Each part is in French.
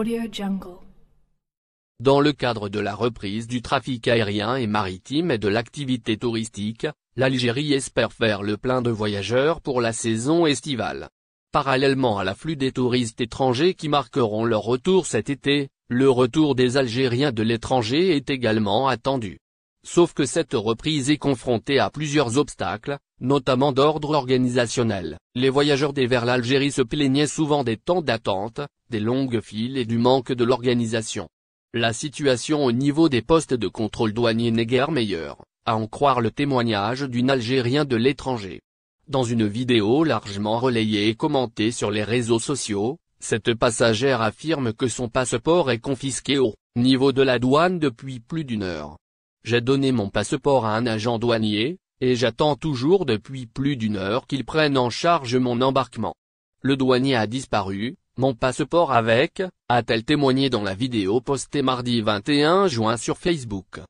AudioJungle. Dans le cadre de la reprise du trafic aérien et maritime et de l'activité touristique, l'Algérie espère faire le plein de voyageurs pour la saison estivale. Parallèlement à l'afflux des touristes étrangers qui marqueront leur retour cet été, le retour des Algériens de l'étranger est également attendu. Sauf que cette reprise est confrontée à plusieurs obstacles, notamment d'ordre organisationnel. Les voyageurs vers l'Algérie se plaignaient souvent des temps d'attente, des longues files et du manque de l'organisation. La situation au niveau des postes de contrôle douanier n'est guère meilleure, à en croire le témoignage d'une Algérienne de l'étranger. Dans une vidéo largement relayée et commentée sur les réseaux sociaux, cette passagère affirme que son passeport est confisqué au niveau de la douane depuis plus d'une heure. J'ai donné mon passeport à un agent douanier, et j'attends toujours depuis plus d'une heure qu'il prenne en charge mon embarquement. Le douanier a disparu, mon passeport avec, a-t-elle témoigné dans la vidéo postée mardi 21 juin sur Facebook.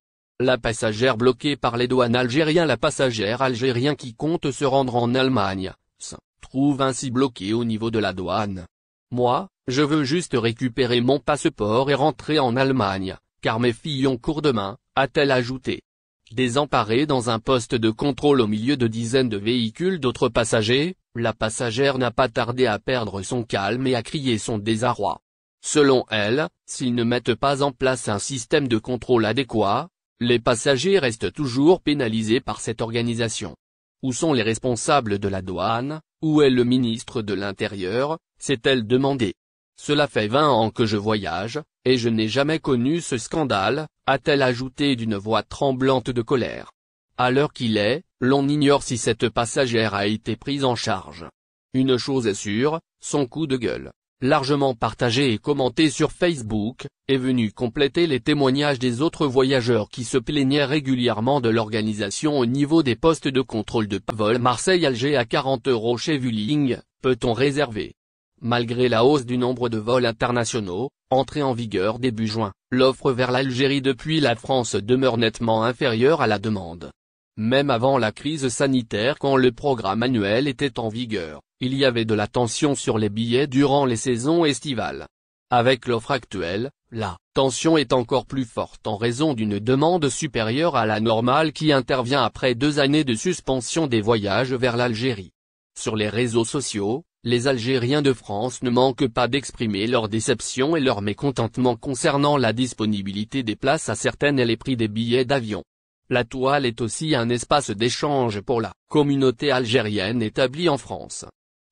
La passagère bloquée par les douanes algériens. La passagère algérienne qui compte se rendre en Allemagne, se trouve ainsi bloquée au niveau de la douane. Moi, je veux juste récupérer mon passeport et rentrer en Allemagne, car mes filles ont cours demain, a-t-elle ajouté. Désemparée dans un poste de contrôle au milieu de dizaines de véhicules d'autres passagers, la passagère n'a pas tardé à perdre son calme et à crier son désarroi. Selon elle, s'ils ne mettent pas en place un système de contrôle adéquat, les passagers restent toujours pénalisés par cette organisation. Où sont les responsables de la douane, où est le ministre de l'Intérieur, s'est-elle demandé. Cela fait 20 ans que je voyage, et je n'ai jamais connu ce scandale, a-t-elle ajouté d'une voix tremblante de colère. À l'heure qu'il est, l'on ignore si cette passagère a été prise en charge. Une chose est sûre, son coup de gueule, largement partagé et commenté sur Facebook, est venu compléter les témoignages des autres voyageurs qui se plaignaient régulièrement de l'organisation au niveau des postes de contrôle de vol Marseille-Alger à 40 € chez Vueling, peut-on réserver. Malgré la hausse du nombre de vols internationaux, entrée en vigueur début juin, l'offre vers l'Algérie depuis la France demeure nettement inférieure à la demande. Même avant la crise sanitaire, quand le programme annuel était en vigueur, il y avait de la tension sur les billets durant les saisons estivales. Avec l'offre actuelle, la tension est encore plus forte en raison d'une demande supérieure à la normale qui intervient après 2 années de suspension des voyages vers l'Algérie. Sur les réseaux sociaux, les Algériens de France ne manquent pas d'exprimer leur déception et leur mécontentement concernant la disponibilité des places à certaines et les prix des billets d'avion. La toile est aussi un espace d'échange pour la communauté algérienne établie en France.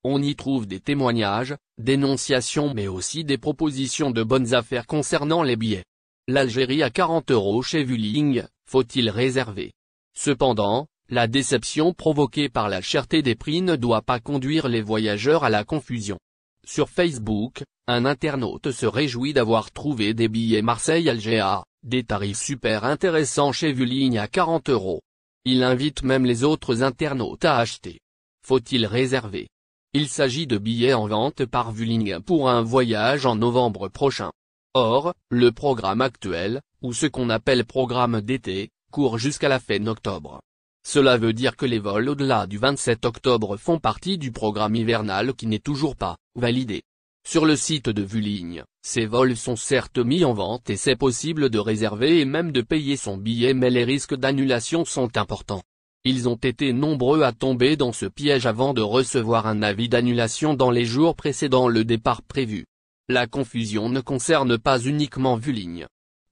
On y trouve des témoignages, dénonciations mais aussi des propositions de bonnes affaires concernant les billets. L'Algérie à 40 € chez Vueling, faut-il réserver? Cependant, la déception provoquée par la cherté des prix ne doit pas conduire les voyageurs à la confusion. Sur Facebook, un internaute se réjouit d'avoir trouvé des billets Marseille-Alger à des tarifs super intéressants chez Vueling à 40 €. Il invite même les autres internautes à acheter. Faut-il réserver? Il s'agit de billets en vente par Vueling pour un voyage en novembre prochain. Or, le programme actuel, ou ce qu'on appelle programme d'été, court jusqu'à la fin octobre. Cela veut dire que les vols au-delà du 27 octobre font partie du programme hivernal qui n'est toujours pas validé. Sur le site de Vueling, ces vols sont certes mis en vente et c'est possible de réserver et même de payer son billet, mais les risques d'annulation sont importants. Ils ont été nombreux à tomber dans ce piège avant de recevoir un avis d'annulation dans les jours précédant le départ prévu. La confusion ne concerne pas uniquement Vueling.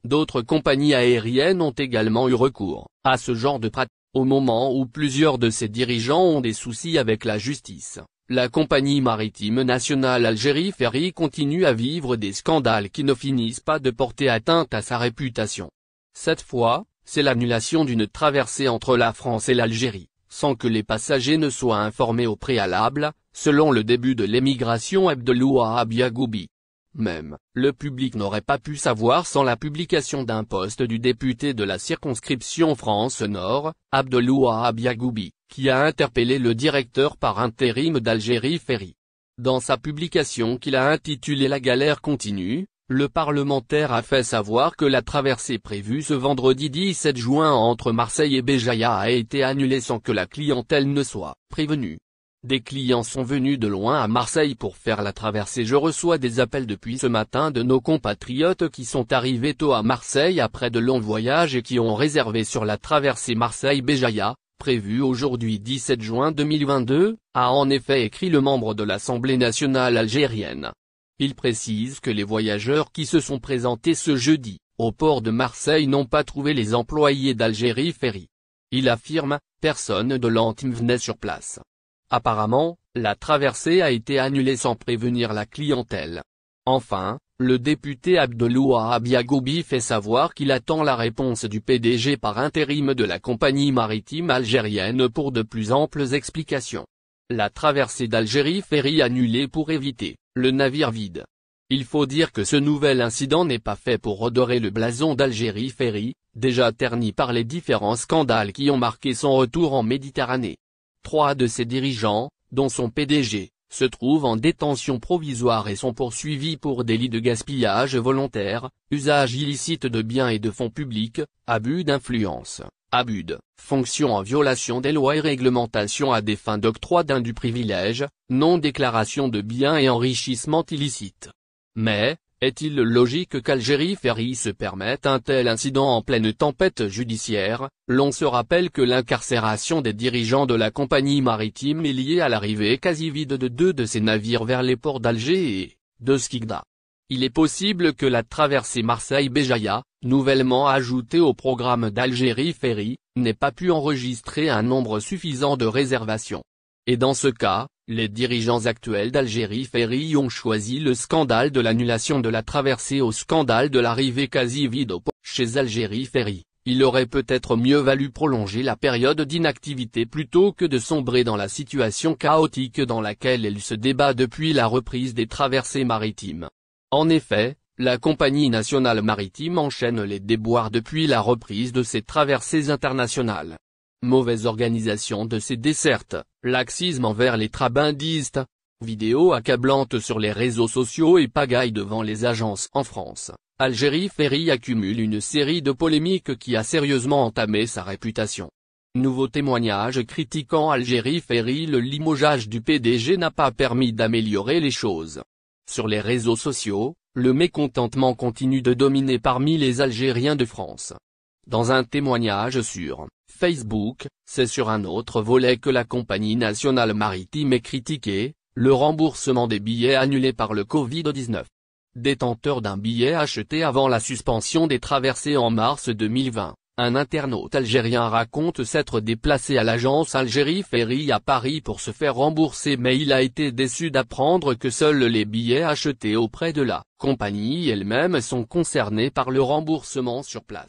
D'autres compagnies aériennes ont également eu recours à ce genre de pratique. Au moment où plusieurs de ses dirigeants ont des soucis avec la justice, la compagnie maritime nationale Algérie Ferry continue à vivre des scandales qui ne finissent pas de porter atteinte à sa réputation. Cette fois, c'est l'annulation d'une traversée entre la France et l'Algérie, sans que les passagers ne soient informés au préalable, selon le début de l'émigration Abdelouahab Yagoubi. Même, le public n'aurait pas pu savoir sans la publication d'un post du député de la circonscription France-Nord, Abdelouahab Yagoubi, qui a interpellé le directeur par intérim d'Algérie Ferry. Dans sa publication qu'il a intitulée La galère continue, le parlementaire a fait savoir que la traversée prévue ce vendredi 17 juin entre Marseille et Béjaïa a été annulée sans que la clientèle ne soit prévenue. Des clients sont venus de loin à Marseille pour faire la traversée. Je reçois des appels depuis ce matin de nos compatriotes qui sont arrivés tôt à Marseille après de longs voyages et qui ont réservé sur la traversée Marseille-Béjaïa, prévue aujourd'hui 17 juin 2022, a en effet écrit le membre de l'Assemblée nationale algérienne. Il précise que les voyageurs qui se sont présentés ce jeudi, au port de Marseille n'ont pas trouvé les employés d'Algérie Ferry. Il affirme, personne de l'ANTM venait sur place. Apparemment, la traversée a été annulée sans prévenir la clientèle. Enfin, le député Abdelouahab Yagoubi fait savoir qu'il attend la réponse du PDG par intérim de la compagnie maritime algérienne pour de plus amples explications. La traversée d'Algérie Ferry annulée pour éviter le navire vide. Il faut dire que ce nouvel incident n'est pas fait pour redorer le blason d'Algérie Ferry, déjà terni par les différents scandales qui ont marqué son retour en Méditerranée. 3 de ses dirigeants, dont son PDG, se trouvent en détention provisoire et sont poursuivis pour délits de gaspillage volontaire, usage illicite de biens et de fonds publics, abus d'influence, abus de fonction en violation des lois et réglementations à des fins d'octroi d'indus privilèges, non-déclaration de biens et enrichissement illicite. Mais, est-il logique qu'Algérie Ferry se permette un tel incident en pleine tempête judiciaire? L'on se rappelle que l'incarcération des dirigeants de la compagnie maritime est liée à l'arrivée quasi vide de 2 de ces navires vers les ports d'Alger et de Skikda. Il est possible que la traversée Marseille-Béjaïa, nouvellement ajoutée au programme d'Algérie Ferry, n'ait pas pu enregistrer un nombre suffisant de réservations. Et dans ce cas, les dirigeants actuels d'Algérie Ferry ont choisi le scandale de l'annulation de la traversée au scandale de l'arrivée quasi vide au port. Chez Algérie Ferry, il aurait peut-être mieux valu prolonger la période d'inactivité plutôt que de sombrer dans la situation chaotique dans laquelle elle se débat depuis la reprise des traversées maritimes. En effet, la compagnie nationale maritime enchaîne les déboires depuis la reprise de ses traversées internationales. Mauvaise organisation de ses dessertes, laxisme envers les trabandistes, vidéos accablantes sur les réseaux sociaux et pagaille devant les agences en France. Algérie Ferry accumule une série de polémiques qui a sérieusement entamé sa réputation. Nouveau témoignage critiquant Algérie Ferry. Le limogeage du PDG n'a pas permis d'améliorer les choses. Sur les réseaux sociaux, le mécontentement continue de dominer parmi les Algériens de France. Dans un témoignage sur Facebook, c'est sur un autre volet que la compagnie nationale maritime est critiquée, le remboursement des billets annulés par le Covid-19. Détenteur d'un billet acheté avant la suspension des traversées en mars 2020, un internaute algérien raconte s'être déplacé à l'agence Algérie Ferry à Paris pour se faire rembourser, mais il a été déçu d'apprendre que seuls les billets achetés auprès de la compagnie elle-même sont concernés par le remboursement sur place.